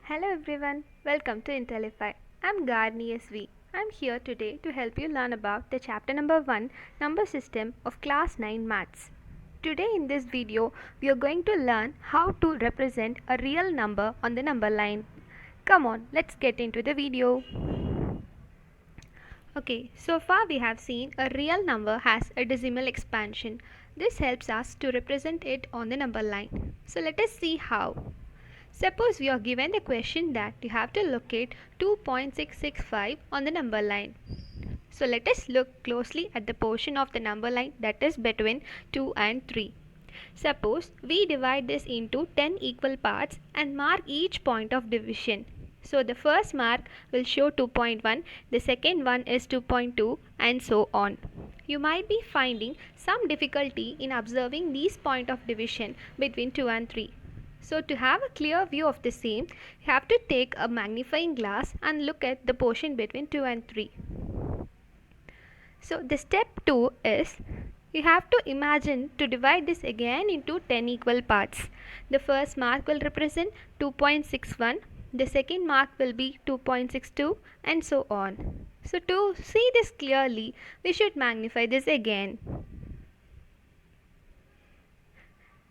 Hello everyone, welcome to Intellify. I'm Garni SV. I'm here today to help you learn about the chapter number 1, number system of class 9 maths. Today in this video, we are going to learn how to represent a real number on the number line. Come on, let's get into the video. Okay, so far we have seen a real number has a decimal expansion. This helps us to represent it on the number line. So let us see how. Suppose we are given the question that you have to locate 2.665 on the number line. So let us look closely at the portion of the number line that is between 2 and 3. Suppose we divide this into 10 equal parts and mark each point of division. So the first mark will show 2.1, the second one is 2.2 and so on. You might be finding some difficulty in observing these point of division between 2 and 3. So to have a clear view of the same, you have to take a magnifying glass and look at the portion between 2 and 3. So the step 2 is, you have to imagine to divide this again into 10 equal parts. The first mark will represent 2.61, the second mark will be 2.62 and so on. So to see this clearly, we should magnify this again.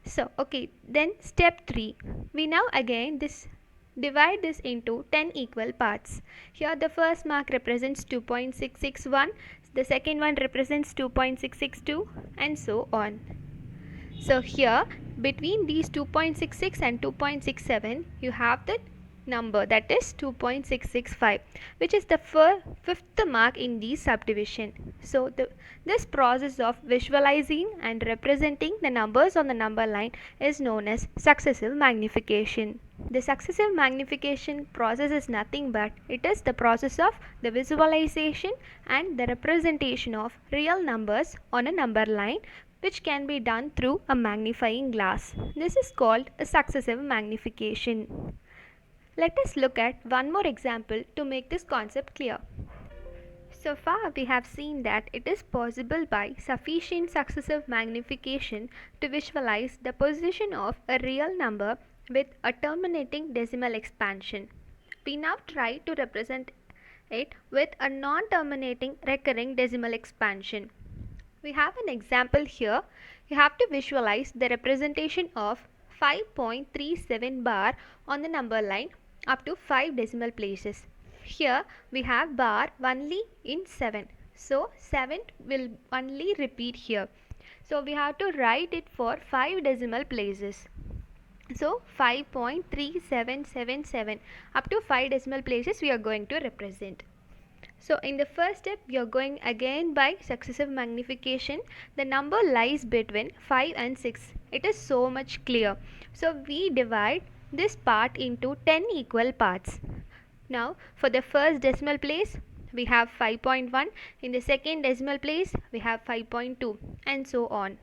So then step 3, we now again divide this into 10 equal parts. Here the first mark represents 2.661, the second one represents 2.662 and so on. So here between these 2.66 and 2.67 you have the number that is 2.665, which is the fifth mark in the subdivision. So this process of visualizing and representing the numbers on the number line is known as successive magnification. The successive magnification process is nothing but it is the process of the visualization and the representation of real numbers on a number line, which can be done through a magnifying glass. This is called a successive magnification. Let us look at one more example to make this concept clear. So far we have seen that it is possible by sufficient successive magnification to visualize the position of a real number with a terminating decimal expansion. We now try to represent it with a non-terminating recurring decimal expansion. We have an example here. You have to visualize the representation of 5.37 bar on the number line up to 5 decimal places. Here we have bar only in 7. So 7 will only repeat here. So we have to write it for 5 decimal places. So 5.3777 up to 5 decimal places we are going to represent. So in the first step we are going again by successive magnification. The number lies between 5 and 6. It is so much clear. So we divide this part into 10 equal parts. Now for the first decimal place we have 5.1, in the second decimal place we have 5.2 and so on.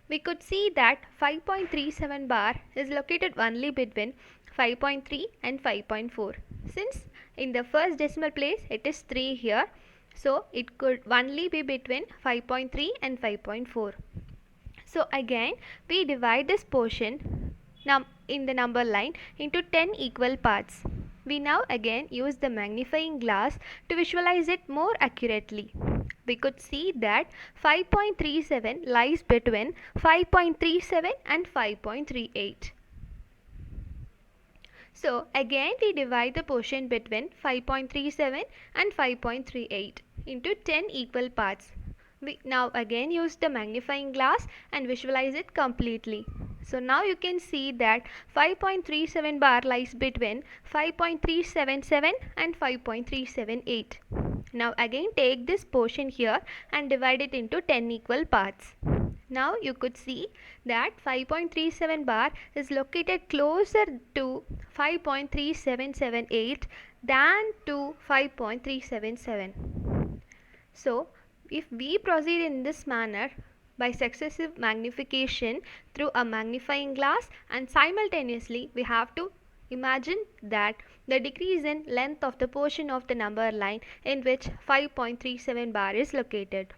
We could see that 5.37 bar is located only between 5.3 and 5.4. Since in the first decimal place it is 3 here, so it could only be between 5.3 and 5.4. So again we divide this portion in the number line into 10 equal parts. We now again use the magnifying glass to visualize it more accurately. We could see that 5.37 lies between 5.37 and 5.38. So again we divide the portion between 5.37 and 5.38 into 10 equal parts. We now again use the magnifying glass and visualize it completely. So now you can see that 5.37 bar lies between 5.377 and 5.378. Now again take this portion here and divide it into 10 equal parts. Now you could see that 5.37 bar is located closer to 5.3778 than to 5.377. So if we proceed in this manner by successive magnification through a magnifying glass, and simultaneously we have to imagine that the decrease in length of the portion of the number line in which 5.37 bar is located.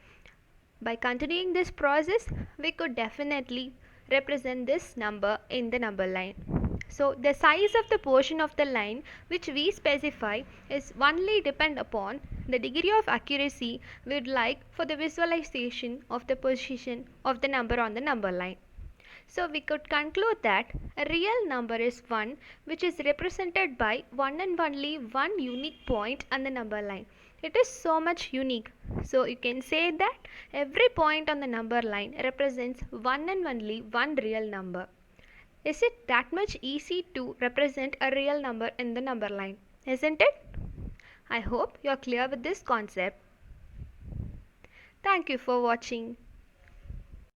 By continuing this process, we could definitely represent this number in the number line. So the size of the portion of the line which we specify is only depend upon the degree of accuracy we would like for the visualization of the position of the number on the number line. So we could conclude that a real number is 1 which is represented by one and only one unique point on the number line. It is so much unique. So you can say that every point on the number line represents one and only one real number. Is it that much easy to represent a real number in the number line? Isn't it? I hope you are clear with this concept. Thank you for watching.